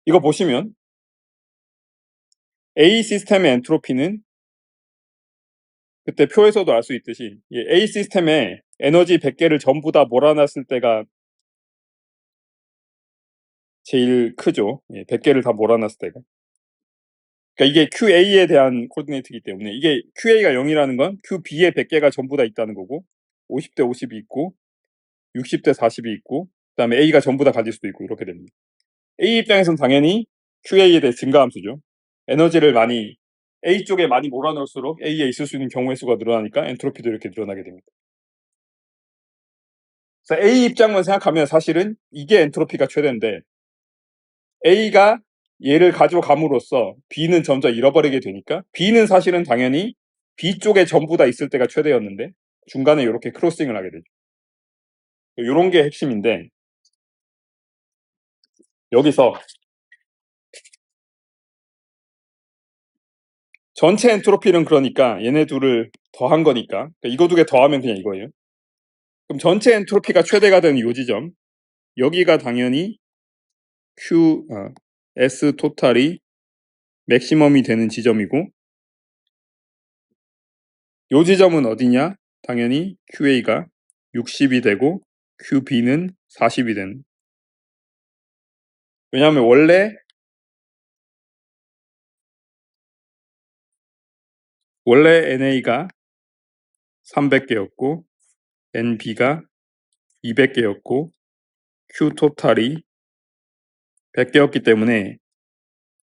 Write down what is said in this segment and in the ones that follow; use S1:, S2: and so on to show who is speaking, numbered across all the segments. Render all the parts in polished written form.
S1: 이거 보시면 A 시스템의 엔트로피는 그때 표에서도 알 수 있듯이 A 시스템에 에너지 100개를 전부 다 몰아놨을 때가 제일 크죠. 100개를 다 몰아놨을 때가. 그러니까 이게 QA에 대한 코디네이트이기 때문에 이게 QA가 0이라는 건 QB에 100개가 전부 다 있다는 거고 50대 50이 있고 60대 40이 있고 그다음에 A가 전부 다 가질 수도 있고 이렇게 됩니다. A 입장에서는 당연히 QA에 대해 증가함수죠. 에너지를 많이 A 쪽에 많이 몰아넣을수록 A에 있을 수 있는 경우의 수가 늘어나니까 엔트로피도 이렇게 늘어나게 됩니다. 그래서 A 입장만 생각하면 사실은 이게 엔트로피가 최대인데 A가 얘를 가져감으로써 B는 점점 잃어버리게 되니까 B는 사실은 당연히 B 쪽에 전부 다 있을 때가 최대였는데 중간에 이렇게 크로싱을 하게 되죠. 이런 게 핵심인데 여기서 전체 엔트로피는 그러니까 얘네 둘을 더한 거니까 이거 두 개 더하면 그냥 이거예요. 그럼 전체 엔트로피가 최대가 되는 요 지점 여기가 당연히 S 토탈이 맥시멈이 되는 지점이고 요 지점은 어디냐? 당연히 QA가 60이 되고 QB는 40이 되는. 왜냐하면 원래 NA가 300개였고 NB가 200개였고 Q 토탈이 100개였기 때문에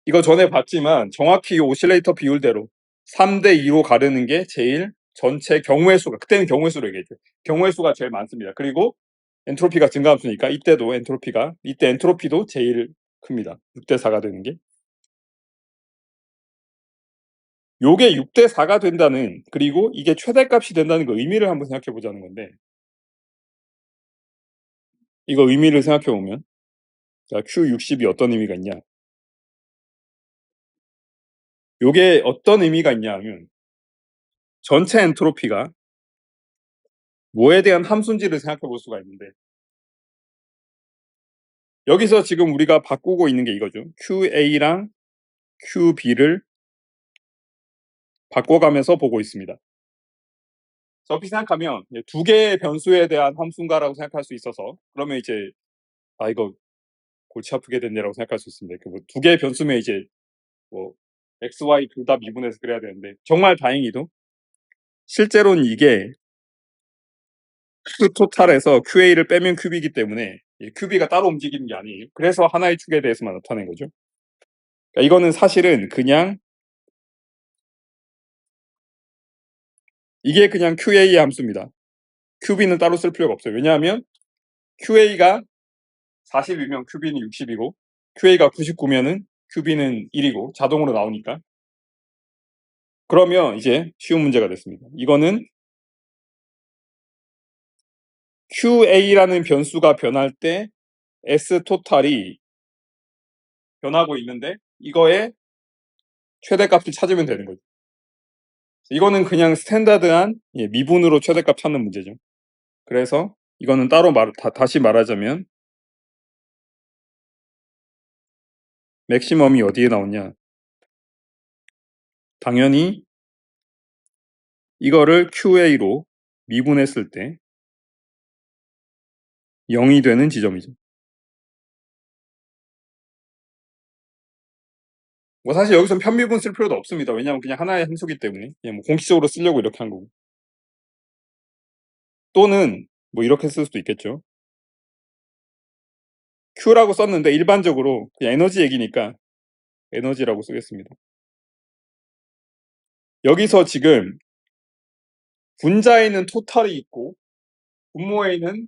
S1: 이거 전에 봤지만 정확히 오실레이터 비율대로 3대2로 가르는 게 제일 전체 경우의 수가 그때는 경우의 수로 얘기했죠. 경우의 수가 제일 많습니다. 그리고 엔트로피가 증가함수니까 이때도 이때 엔트로피도 제일 큽니다. 6대4가 되는 게. 요게 6대4가 된다는 그리고 이게 최대값이 된다는 그 의미를 한번 생각해 보자는 건데 이거 의미를 생각해 보면 자, Q60이 어떤 의미가 있냐 요게 어떤 의미가 있냐 하면 전체 엔트로피가 뭐에 대한 함수인지를 생각해 볼 수가 있는데 여기서 지금 우리가 바꾸고 있는 게 이거죠. QA랑 QB를 바꿔가면서 보고 있습니다. 어떻게 생각하면 두 개의 변수에 대한 함수인가라고 생각할 수 있어서 그러면 이제 이거 골치 아프게 됐네라고 생각할 수 있습니다. 두 개의 변수면 이제 뭐 X, Y 둘 다 미분해서 그래야 되는데 정말 다행히도 실제로는 이게 Q 토탈에서 QA를 빼면 QB이기 때문에 QB가 따로 움직이는 게 아니에요. 그래서 하나의 축에 대해서만 나타낸 거죠. 그러니까 이거는 사실은 그냥 이게 그냥 QA의 함수입니다. QB는 따로 쓸 필요가 없어요. 왜냐하면 QA가 40이면 QB는 60이고 QA가 99면은 QB는 1이고 자동으로 나오니까 그러면 이제 쉬운 문제가 됐습니다. 이거는 QA라는 변수가 변할 때 S 토탈이 변하고 있는데 이거의 최대값을 찾으면 되는 거죠. 이거는 그냥 스탠다드한 미분으로 최대값 찾는 문제죠. 그래서 이거는 따로 다시 말하자면 맥시멈이 어디에 나오냐 당연히 이거를 QA로 미분했을 때 0이 되는 지점이죠. 뭐 사실 여기서 편미분 쓸 필요도 없습니다. 왜냐하면 그냥 하나의 함수기 때문에 그냥 뭐 공식적으로 쓰려고 이렇게 한 거고. 또는 뭐 이렇게 쓸 수도 있겠죠. Q라고 썼는데 일반적으로 그냥 에너지 얘기니까 에너지라고 쓰겠습니다. 여기서 지금 분자에는 토탈이 있고 분모에는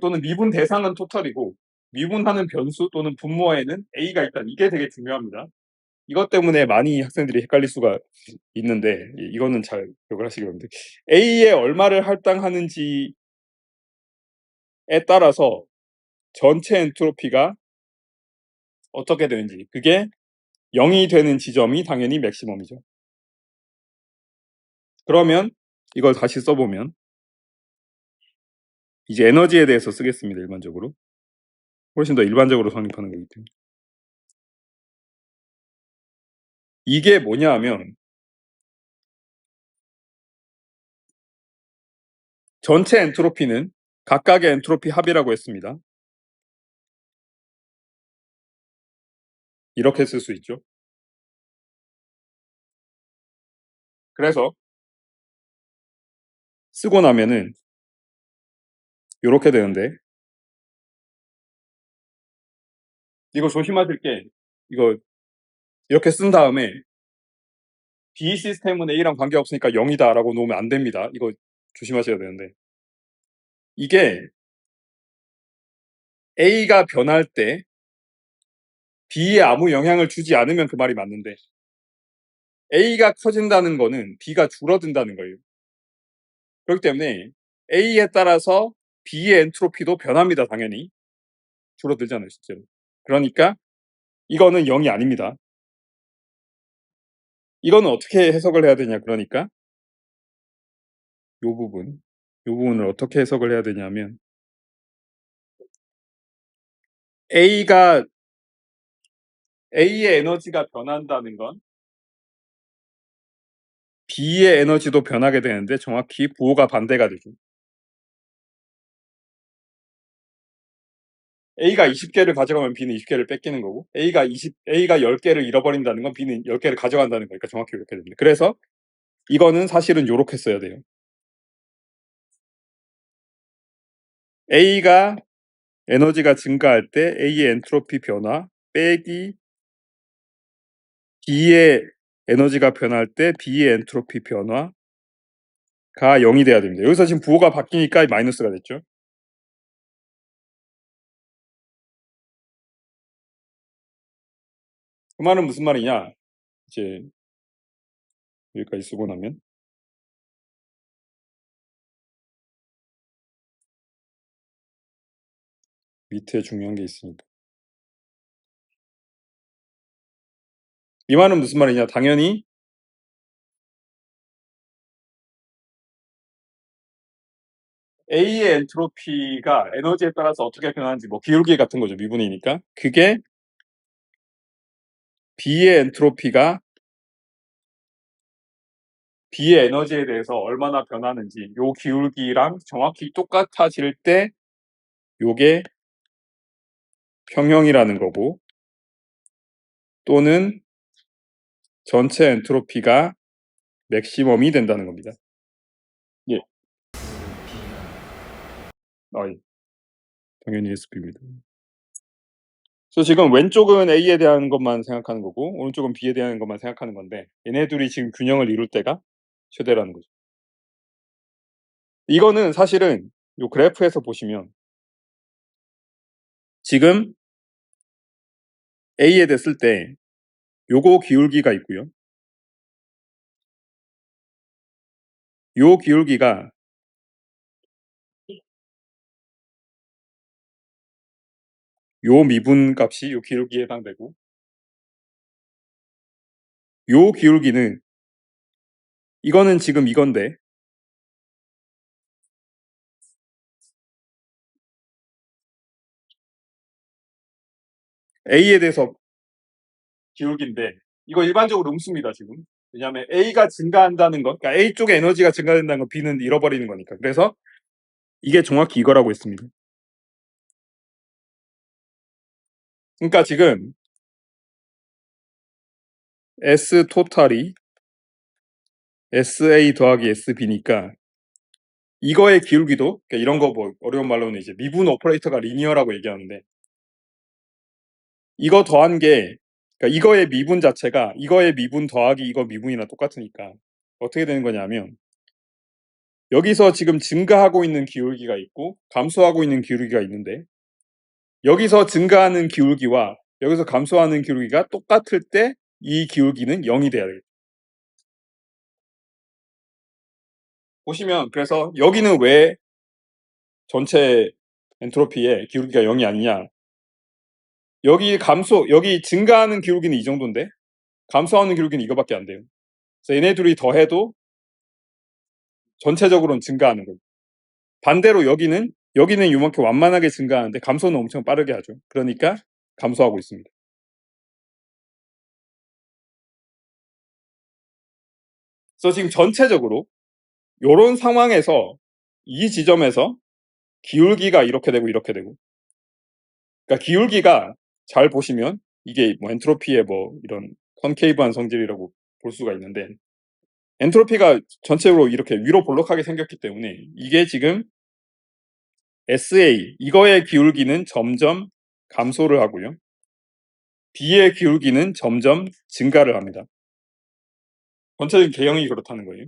S1: 또는 미분 대상은 토탈이고 미분하는 변수 또는 분모에는 A가 있다. 이게 되게 중요합니다. 이것 때문에 많이 학생들이 헷갈릴 수가 있는데 이거는 잘 기억을 하시기 바랍니다. A에 얼마를 할당하는지에 따라서 전체 엔트로피가 어떻게 되는지 그게 0이 되는 지점이 당연히 맥시멈이죠. 그러면 이걸 다시 써보면 이제 에너지에 대해서 쓰겠습니다. 일반적으로 훨씬 더 일반적으로 성립하는 거기 때문에 이게 뭐냐 하면 전체 엔트로피는 각각의 엔트로피 합이라고 했습니다. 이렇게 쓸 수 있죠. 그래서 쓰고 나면은 요렇게 되는데, 이거 조심하실 게, 이거 이렇게 쓴 다음에 B 시스템은 A랑 관계없으니까 0이다 라고 놓으면 안 됩니다. 이거 조심하셔야 되는데, 이게 A가 변할 때 B에 아무 영향을 주지 않으면 그 말이 맞는데, A가 커진다는 거는 B가 줄어든다는 거예요. 그렇기 때문에 A에 따라서 B의 엔트로피도 변합니다. 당연히 줄어들잖아요, 실제로. 그러니까 이거는 0이 아닙니다. 이거는 어떻게 해석을 해야 되냐, 그러니까 요 부분을 어떻게 해석을 해야 되냐면, A의 에너지가 변한다는 건 B의 에너지도 변하게 되는데 정확히 부호가 반대가 되죠. A가 20개를 가져가면 B는 20개를 뺏기는 거고, A가 10개를 잃어버린다는 건 B는 10개를 가져간다는 거니까 정확히 이렇게 됩니다. 그래서 이거는 사실은 요렇게 써야 돼요. A가 에너지가 증가할 때 A의 엔트로피 변화 빼기 B의 에너지가 변할 때 B의 엔트로피 변화가 0이 돼야 됩니다. 여기서 지금 부호가 바뀌니까 마이너스가 됐죠. 그 말은 무슨 말이냐, 이제 여기까지 쓰고 나면 밑에 중요한 게 있습니다. 이 말은 무슨 말이냐, 당연히 A의 엔트로피가 에너지에 따라서 어떻게 변하는지, 뭐 기울기 같은 거죠. 미분이니까. 그게 B의 엔트로피가 B의 에너지에 대해서 얼마나 변하는지, 요 기울기랑 정확히 똑같아질 때 요게 평형이라는 거고, 또는 전체 엔트로피가 맥시멈이 된다는 겁니다. 예. 예. 당연히 SP입니다. 그래서 지금 왼쪽은 A에 대한 것만 생각하는 거고, 오른쪽은 B에 대한 것만 생각하는 건데, 얘네 둘이 지금 균형을 이룰 때가 최대라는 거죠. 이거는 사실은 요 그래프에서 보시면 지금 A에 됐을 때 요거 기울기가 있고요. 요 기울기가 요 미분 값이 요 기울기에 해당되고, 요 기울기는 이거는 지금 이건데 A에 대해서 기울기인데, 이거 일반적으로 음수입니다 지금. 왜냐하면 A가 증가한다는 것, 그러니까 A 쪽에 에너지가 증가된다는 건 B는 잃어버리는 거니까. 그래서 이게 정확히 이거라고 했습니다. 그러니까 지금 S 토탈이 SA 더하기 SB니까 이거의 기울기도, 그러니까 이런 거 뭐 어려운 말로는 이제 미분 오퍼레이터가 리니어라고 얘기하는데, 이거 더한 게, 그러니까 이거의 미분 자체가 이거의 미분 더하기 이거 미분이나 똑같으니까 어떻게 되는 거냐면, 여기서 지금 증가하고 있는 기울기가 있고 감소하고 있는 기울기가 있는데, 여기서 증가하는 기울기와 여기서 감소하는 기울기가 똑같을 때 이 기울기는 0이 돼야 돼요. 보시면, 그래서 여기는 왜 전체 엔트로피의 기울기가 0이 아니냐, 여기 증가하는 기울기는 이 정도인데 감소하는 기울기는 이거밖에 안 돼요. 그래서 얘네 둘이 더해도 전체적으로는 증가하는 거예요. 반대로 여기는 이만큼 완만하게 증가하는데 감소는 엄청 빠르게 하죠. 그러니까 감소하고 있습니다. 그래서 지금 전체적으로 요런 상황에서 이 지점에서 기울기가 이렇게 되고 이렇게 되고, 그러니까 기울기가 잘 보시면 이게 뭐 엔트로피의 뭐 이런 컨케이브한 성질이라고 볼 수가 있는데, 엔트로피가 전체적으로 이렇게 위로 볼록하게 생겼기 때문에 이게 지금 SA 이거의 기울기는 점점 감소를 하고요. B의 기울기는 점점 증가를 합니다. 전체적인 개형이 그렇다는 거예요.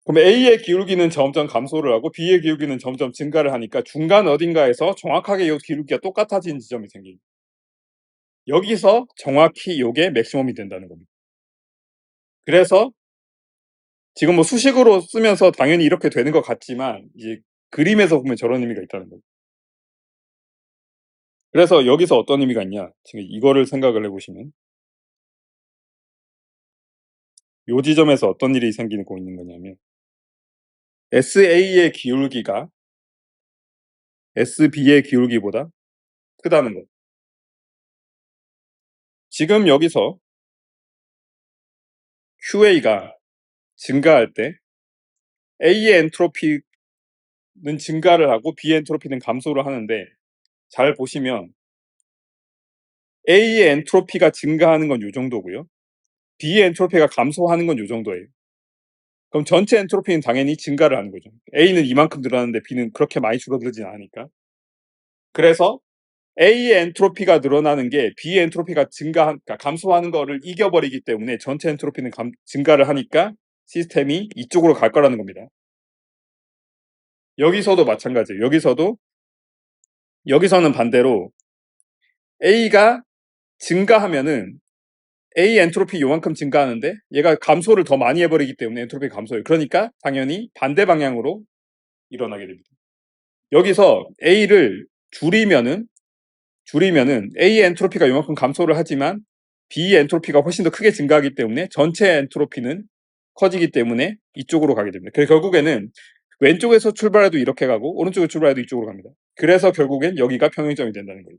S1: 그럼 A의 기울기는 점점 감소를 하고 B의 기울기는 점점 증가를 하니까 중간 어딘가에서 정확하게 이 기울기가 똑같아진 지점이 생깁니다. 여기서 정확히 요게 맥시멈이 된다는 겁니다. 그래서 지금 뭐 수식으로 쓰면서 당연히 이렇게 되는 것 같지만 이제 그림에서 보면 저런 의미가 있다는 거예요. 그래서 여기서 어떤 의미가 있냐, 지금 이거를 생각을 해보시면 요 지점에서 어떤 일이 생기고 있는 거냐면 SA의 기울기가 SB의 기울기보다 크다는 거. 지금 여기서 QA가 증가할 때 A의 엔트로피는 증가를 하고 B의 엔트로피는 감소를 하는데, 잘 보시면 A의 엔트로피가 증가하는 건 요 정도고요. B의 엔트로피가 감소하는 건 요 정도예요. 그럼 전체 엔트로피는 당연히 증가를 하는 거죠. A는 이만큼 늘어나는데 B는 그렇게 많이 줄어들진 않으니까. 그래서 A의 엔트로피가 늘어나는 게 B의 엔트로피가 그러니까 감소하는 거를 이겨버리기 때문에 전체 엔트로피는 증가를 하니까 시스템이 이쪽으로 갈 거라는 겁니다. 여기서도 마찬가지예요. 여기서는 반대로 A가 증가하면은 A 엔트로피 요만큼 증가하는데 얘가 감소를 더 많이 해버리기 때문에 엔트로피 감소해요. 그러니까 당연히 반대 방향으로 일어나게 됩니다. 여기서 A를 줄이면은 A의 엔트로피가 요만큼 감소를 하지만 B 엔트로피가 훨씬 더 크게 증가하기 때문에 전체 엔트로피는 커지기 때문에 이쪽으로 가게 됩니다. 그래서 결국에는 왼쪽에서 출발해도 이렇게 가고 오른쪽에서 출발해도 이쪽으로 갑니다. 그래서 결국엔 여기가 평행점이 된다는 거예요.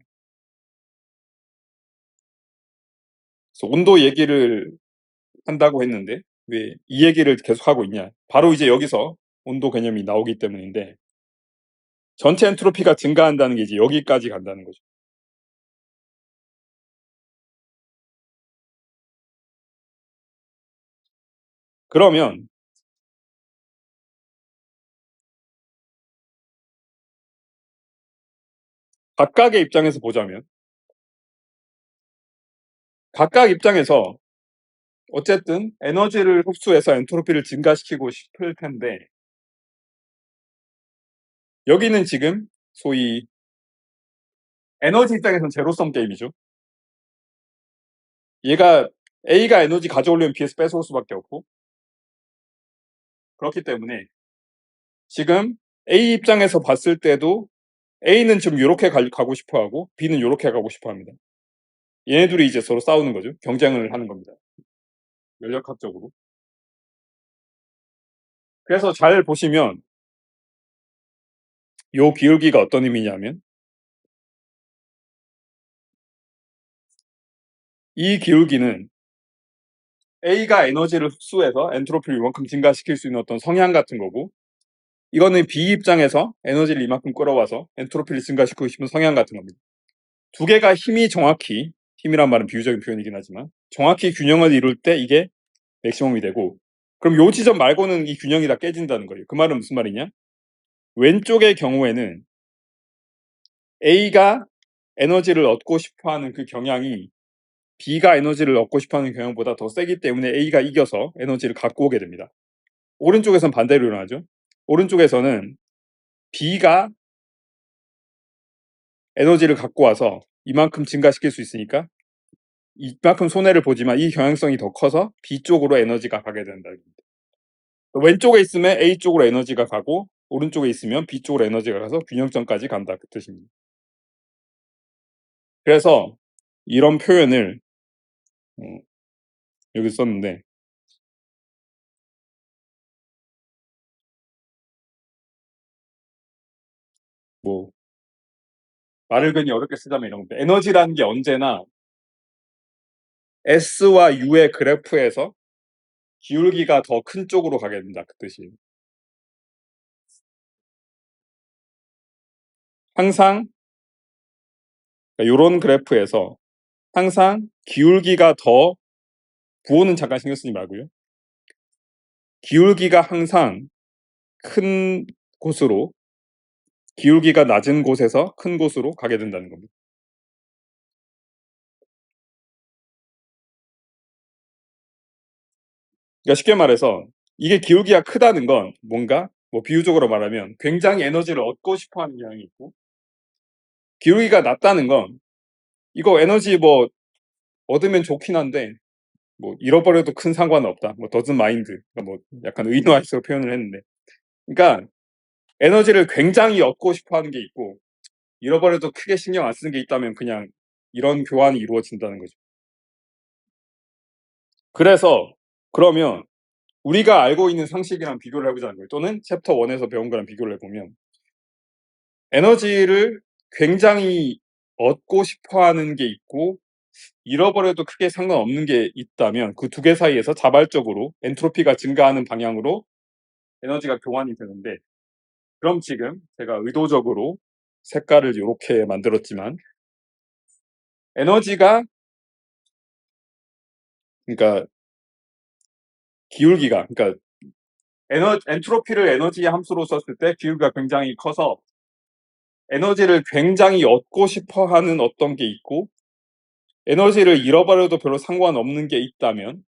S1: 그래서 온도 얘기를 한다고 했는데 왜 이 얘기를 계속하고 있냐, 바로 이제 여기서 온도 개념이 나오기 때문인데, 전체 엔트로피가 증가한다는 게 이제 여기까지 간다는 거죠. 그러면 각각의 입장에서 보자면, 각각 입장에서 어쨌든 에너지를 흡수해서 엔트로피를 증가시키고 싶을 텐데, 여기는 지금 소위 에너지 입장에서는 제로섬 게임이죠. 얘가 A가 에너지 가져오려면 B에서 뺏어올 수밖에 없고, 그렇기 때문에 지금 A 입장에서 봤을 때도 A는 지금 이렇게 가고 싶어 하고 B는 이렇게 가고 싶어 합니다. 얘네들이 이제 서로 싸우는 거죠. 경쟁을 하는 겁니다. 연력학적으로. 그래서 잘 보시면 요 기울기가 어떤 의미냐면, 이 기울기는 A가 에너지를 흡수해서 엔트로피를 이만큼 증가시킬 수 있는 어떤 성향 같은 거고, 이거는 B 입장에서 에너지를 이만큼 끌어와서 엔트로피를 증가시키고 싶은 성향 같은 겁니다. 두 개가 힘이란 말은 비유적인 표현이긴 하지만 정확히 균형을 이룰 때 이게 맥시멈이 되고, 그럼 요 지점 말고는 이 균형이 다 깨진다는 거예요. 그 말은 무슨 말이냐? 왼쪽의 경우에는 A가 에너지를 얻고 싶어하는 그 경향이 B가 에너지를 얻고 싶어하는 경향보다 더 세기 때문에 A가 이겨서 에너지를 갖고 오게 됩니다. 오른쪽에선 반대로 일어나죠. 오른쪽에서는 B가 에너지를 갖고 와서 이만큼 증가시킬 수 있으니까 이만큼 손해를 보지만 이 경향성이 더 커서 B 쪽으로 에너지가 가게 된다. 왼쪽에 있으면 A 쪽으로 에너지가 가고 오른쪽에 있으면 B 쪽으로 에너지가 가서 균형점까지 간다, 그 뜻입니다. 그래서 이런 표현을 여기 썼는데, 뭐 말을 괜히 어렵게 쓰자면 이런 건데, 에너지라는 게 언제나 S와 U의 그래프에서 기울기가 더 큰 쪽으로 가게 된다, 그 뜻이에요. 항상 요런 그래프에서 항상 기울기가 더, 부호는 잠깐 신경 쓰지 말고요. 기울기가 항상 큰 곳으로, 기울기가 낮은 곳에서 큰 곳으로 가게 된다는 겁니다. 그러니까 쉽게 말해서 이게 기울기가 크다는 건 뭔가 뭐 비유적으로 말하면 굉장히 에너지를 얻고 싶어 하는 경향이 있고, 기울기가 낮다는 건 이거 에너지 뭐 얻으면 좋긴 한데 뭐 잃어버려도 큰 상관은 없다, 뭐 doesn't mind, 그러니까 뭐 약간 의노화해서 표현을 했는데, 그러니까 에너지를 굉장히 얻고 싶어 하는 게 있고 잃어버려도 크게 신경 안 쓰는 게 있다면 그냥 이런 교환이 이루어진다는 거죠. 그래서 그러면 우리가 알고 있는 상식이랑 비교를 해보자는 거예요. 또는 챕터 1에서 배운 거랑 비교를 해보면 에너지를 굉장히 얻고 싶어 하는 게 있고 잃어버려도 크게 상관없는 게 있다면 그 두 개 사이에서 자발적으로 엔트로피가 증가하는 방향으로 에너지가 교환이 되는데, 그럼 지금 제가 의도적으로 색깔을 이렇게 만들었지만 에너지가, 그러니까 기울기가, 그러니까 엔트로피를 에너지 함수로 썼을 때 기울기가 굉장히 커서 에너지를 굉장히 얻고 싶어 하는 어떤 게 있고 에너지를 잃어버려도 별로 상관없는 게 있다면,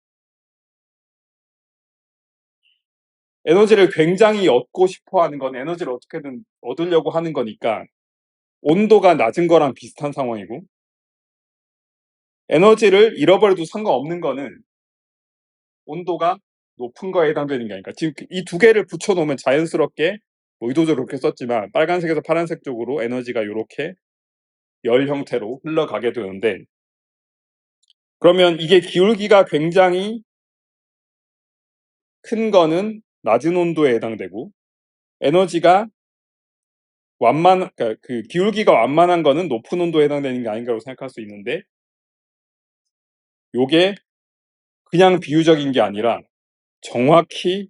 S1: 에너지를 굉장히 얻고 싶어 하는 건 에너지를 어떻게든 얻으려고 하는 거니까 온도가 낮은 거랑 비슷한 상황이고, 에너지를 잃어버려도 상관없는 거는 온도가 높은 거에 해당되는 게 아닐까. 지금 이 두 개를 붙여놓으면 자연스럽게 뭐 의도적으로 그렇게 썼지만 빨간색에서 파란색 쪽으로 에너지가 이렇게 열 형태로 흘러가게 되는데, 그러면 이게 기울기가 굉장히 큰 거는 낮은 온도에 해당되고 에너지가 그러니까 그 기울기가 완만한 거는 높은 온도에 해당되는 게 아닌가라고 생각할 수 있는데, 요게 그냥 비유적인 게 아니라 정확히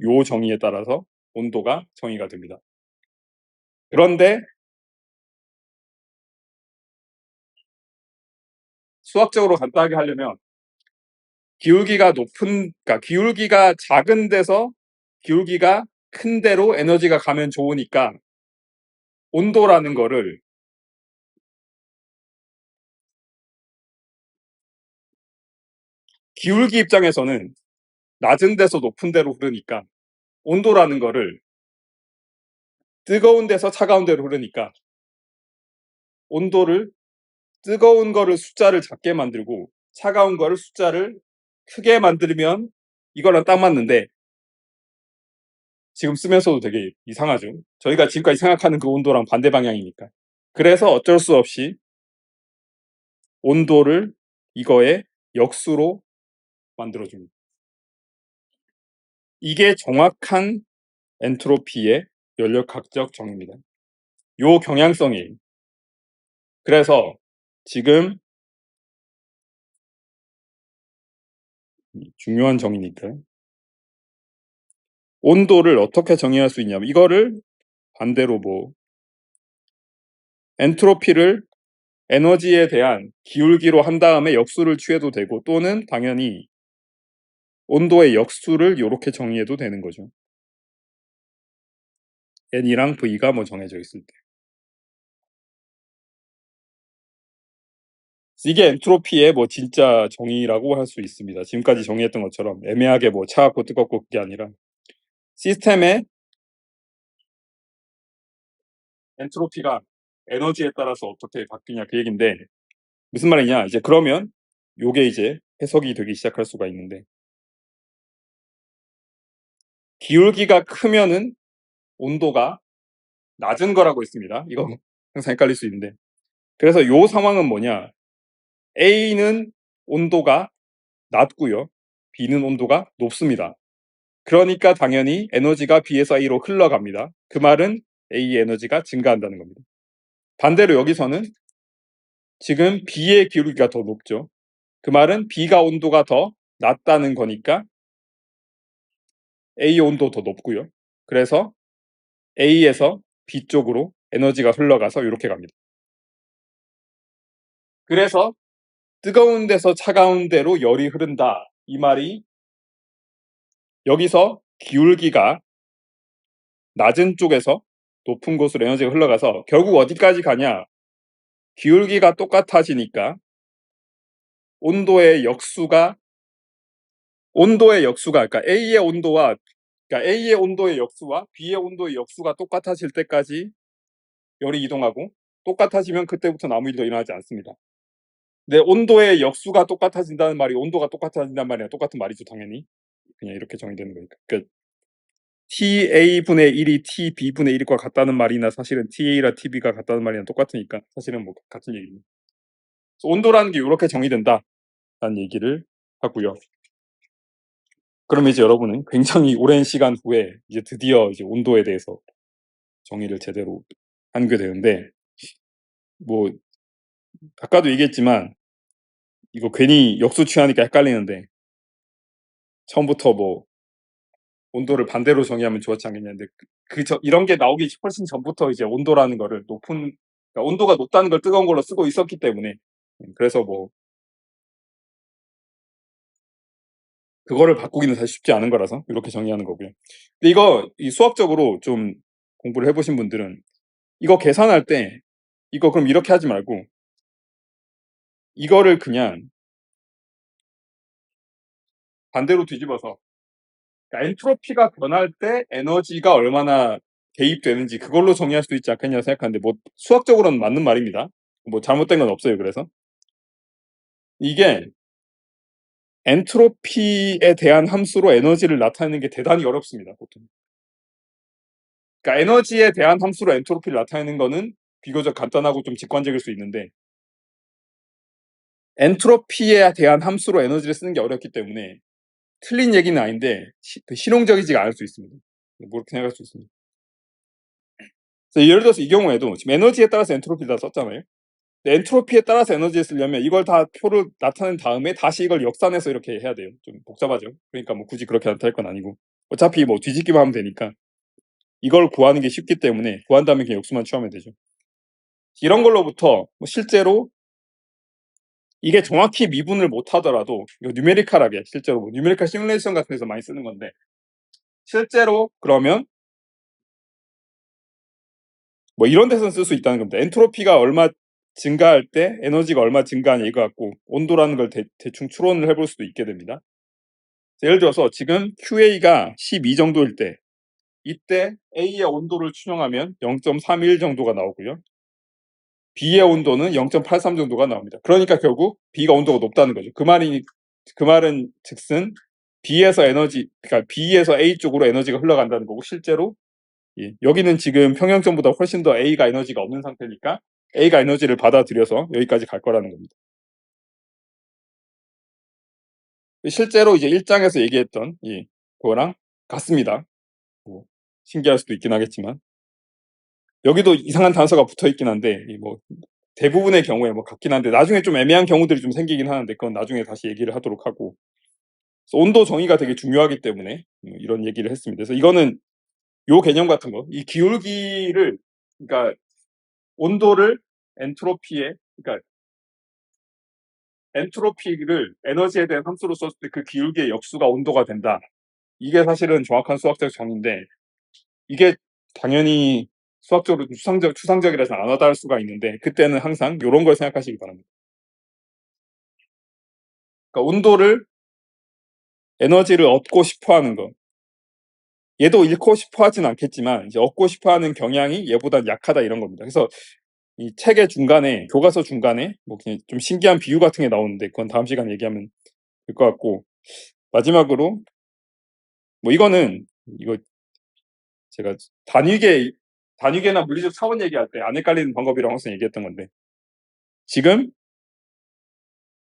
S1: 요 정의에 따라서 온도가 정의가 됩니다. 그런데 수학적으로 간단하게 하려면 그러니까 기울기가 작은 데서 기울기가 큰 데로 에너지가 가면 좋으니까 온도라는 거를 기울기 입장에서는 낮은 데서 높은 데로 흐르니까 온도라는 거를 뜨거운 데서 차가운 데로 흐르니까 온도를, 뜨거운 거를 숫자를 작게 만들고 차가운 거를 숫자를 크게 만들면 이거랑 딱 맞는데, 지금 쓰면서도 되게 이상하죠. 저희가 지금까지 생각하는 그 온도랑 반대 방향이니까. 그래서 어쩔 수 없이 온도를 이거의 역수로 만들어줍니다. 이게 정확한 엔트로피의 연력학적 정의입니다. 요 경향성이에요. 그래서 지금 중요한 정의니까 온도를 어떻게 정의할 수 있냐면 이거를 반대로 뭐 엔트로피를 에너지에 대한 기울기로 한 다음에 역수를 취해도 되고, 또는 당연히 온도의 역수를 이렇게 정의해도 되는 거죠. N이랑 V가 뭐 정해져 있을 때. 이게 엔트로피의 뭐 진짜 정의라고 할 수 있습니다. 지금까지 정의했던 것처럼 애매하게 뭐 차갑고 뜨겁고 그게 아니라 시스템의 엔트로피가 에너지에 따라서 어떻게 바뀌냐 그 얘긴데, 무슨 말이냐, 이제 그러면 요게 이제 해석이 되기 시작할 수가 있는데, 기울기가 크면은 온도가 낮은 거라고 했습니다. 이거 항상 헷갈릴 수 있는데, 그래서 요 상황은 뭐냐, A는 온도가 낮고요, B는 온도가 높습니다. 그러니까 당연히 에너지가 B에서 A로 흘러갑니다. 그 말은 A의 에너지가 증가한다는 겁니다. 반대로 여기서는 지금 B의 기울기가 더 높죠. 그 말은 B가 온도가 더 낮다는 거니까 A 온도 더 높고요. 그래서 A에서 B 쪽으로 에너지가 흘러가서 이렇게 갑니다. 그래서 뜨거운 데서 차가운 데로 열이 흐른다. 이 말이 여기서 기울기가 낮은 쪽에서 높은 곳으로 에너지가 흘러가서 결국 어디까지 가냐? 기울기가 똑같아지니까 온도의 역수가 그러니까 A의 온도의 역수와 B의 온도의 역수가 똑같아질 때까지 열이 이동하고 똑같아지면 그때부터는 아무 일도 일어나지 않습니다. 근데 온도의 역수가 똑같아진다는 말이 온도가 똑같아진다는 말이랑 똑같은 말이죠, 당연히. 그냥 이렇게 정의되는 거니까. 그러니까 TA분의 1이 TB분의 1과 같다는 말이나 사실은 TA랑 TB가 같다는 말이랑 똑같으니까 사실은 뭐 같은 얘기입니다. 온도라는 게 이렇게 정의된다라는 얘기를 하고요. 그러면 이제 여러분은 굉장히 오랜 시간 후에 이제 드디어 이제 온도에 대해서 정의를 제대로 하게 되는데, 뭐 아까도 얘기했지만 이거 괜히 역수 취하니까 헷갈리는데 처음부터 뭐 온도를 반대로 정의하면 좋았지 않겠냐는데 이런 게 나오기 훨씬 전부터 이제 온도라는 거를 그러니까 온도가 높다는 걸 뜨거운 걸로 쓰고 있었기 때문에 그래서 뭐 그거를 바꾸기는 사실 쉽지 않은 거라서 이렇게 정의하는 거고요. 근데 이거 수학적으로 좀 공부를 해보신 분들은 이거 계산할 때 이거 그럼 이렇게 하지 말고 이거를 그냥 반대로 뒤집어서, 그러니까 엔트로피가 변할 때 에너지가 얼마나 개입되는지 그걸로 정의할 수도 있지 않겠냐 생각하는데, 뭐 수학적으로는 맞는 말입니다. 뭐 잘못된 건 없어요. 그래서 이게 엔트로피에 대한 함수로 에너지를 나타내는 게 대단히 어렵습니다, 보통. 그러니까 에너지에 대한 함수로 엔트로피를 나타내는 거는 비교적 간단하고 좀 직관적일 수 있는데 엔트로피에 대한 함수로 에너지를 쓰는 게 어렵기 때문에 틀린 얘기는 아닌데 실용적이지가 않을 수 있습니다. 뭐 그렇게 생각할 수 있습니다. 그래서 예를 들어서 이 경우에도 지금 에너지에 따라서 엔트로피를 다 썼잖아요. 엔트로피에 따라서 에너지를 쓰려면 이걸 다 표를 나타낸 다음에 다시 이걸 역산해서 이렇게 해야 돼요. 좀 복잡하죠. 그러니까 뭐 굳이 그렇게 나타낼 건 아니고 어차피 뭐 뒤집기만 하면 되니까 이걸 구하는 게 쉽기 때문에 구한 다음에 그냥 역수만 취하면 되죠. 이런 걸로부터 뭐 실제로 이게 정확히 미분을 못 하더라도 뉴메리컬하게 실제로 뭐 뉴메리컬 시뮬레이션 같은 데서 많이 쓰는 건데 실제로 그러면 뭐 이런 데서는 쓸 수 있다는 겁니다. 엔트로피가 얼마 증가할 때 에너지가 얼마 증가하냐 이거 갖고 온도라는 걸 대충 추론을 해볼 수도 있게 됩니다. 예를 들어서 지금 QA가 12 정도일 때 이때 A의 온도를 추정하면 0.31 정도가 나오고요. B의 온도는 0.83 정도가 나옵니다. 그러니까 결국 B가 온도가 높다는 거죠. 그 말은 즉슨 그러니까 B에서 A 쪽으로 에너지가 흘러간다는 거고 실제로 여기는 지금 평형점보다 훨씬 더 A가 에너지가 없는 상태니까 A가 에너지를 받아들여서 여기까지 갈 거라는 겁니다. 실제로 이제 1장에서 얘기했던 그거랑 같습니다. 뭐 신기할 수도 있긴 하겠지만 여기도 이상한 단서가 붙어 있긴 한데 뭐 대부분의 경우에 뭐 같긴 한데 나중에 좀 애매한 경우들이 좀 생기긴 하는데 그건 나중에 다시 얘기를 하도록 하고, 온도 정의가 되게 중요하기 때문에 이런 얘기를 했습니다. 그래서 이거는 요 개념 같은 거, 이 기울기를 그러니까 온도를 그러니까 엔트로피를 에너지에 대한 함수로 썼을 때 그 기울기의 역수가 온도가 된다. 이게 사실은 정확한 수학적 정의인데 이게 당연히 수학적으로 추상적이라서 안 와닿을 수가 있는데 그때는 항상 이런 걸 생각하시기 바랍니다. 그러니까 온도를 에너지를 얻고 싶어하는 거. 얘도 잃고 싶어하진 않겠지만 이제 얻고 싶어하는 경향이 얘보다 약하다 이런 겁니다. 그래서 이 책의 중간에 교과서 중간에 뭐 그냥 좀 신기한 비유 같은 게 나오는데 그건 다음 시간에 얘기하면 될 것 같고, 마지막으로 뭐 이거 제가 단위계나 물리적 차원 얘기할 때 안 헷갈리는 방법이라고 항상 얘기했던 건데 지금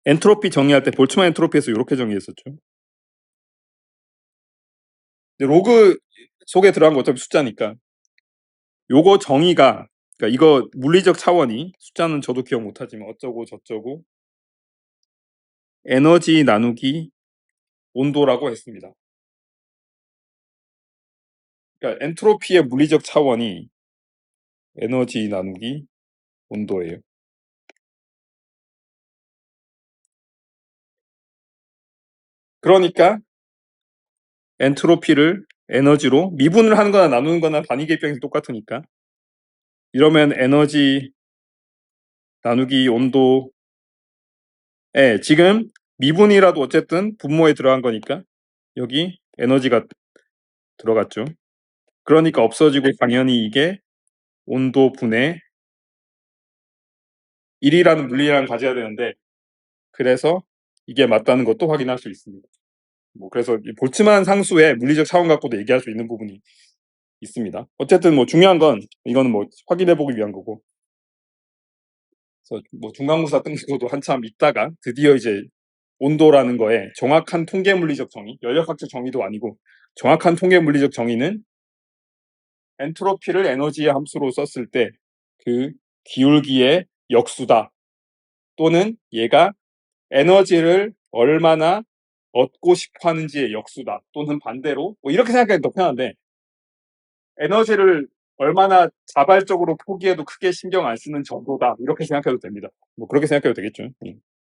S1: 엔트로피 정의할 때 볼츠만 엔트로피에서 이렇게 정의했었죠. 근데 로그 속에 들어간 거 어차피 숫자니까 요거 정의가, 그러니까 이거 물리적 차원이 숫자는 저도 기억 못하지만 어쩌고 저쩌고 에너지 나누기 온도라고 했습니다. 그러니까 엔트로피의 물리적 차원이 에너지 나누기 온도예요. 그러니까 엔트로피를 에너지로 미분을 하는 거나 나누는 거나 단위계획형이 똑같으니까 이러면 에너지 나누기 온도에 지금 미분이라도 어쨌든 분모에 들어간 거니까 여기 에너지가 들어갔죠. 그러니까 없어지고 당연히 이게 온도 분의 1이라는 물리량을 가져야 되는데 그래서 이게 맞다는 것도 확인할 수 있습니다. 뭐 그래서 이 볼츠만 상수의 물리적 차원 갖고도 얘기할 수 있는 부분이 있습니다. 어쨌든 뭐 중요한 건 이거는 뭐 확인해 보기 위한 거고. 그래서 뭐 중간고사 끝나고도 한참 있다가 드디어 이제 온도라는 거에 정확한 통계 물리적 정의, 연력학적 정의도 아니고 정확한 통계 물리적 정의는 엔트로피를 에너지의 함수로 썼을 때 그 기울기의 역수다. 또는 얘가 에너지를 얼마나 얻고 싶어 하는지의 역수다. 또는 반대로 뭐 이렇게 생각하기 더 편한데 에너지를 얼마나 자발적으로 포기해도 크게 신경 안 쓰는 정도다. 이렇게 생각해도 됩니다. 뭐 그렇게 생각해도 되겠죠.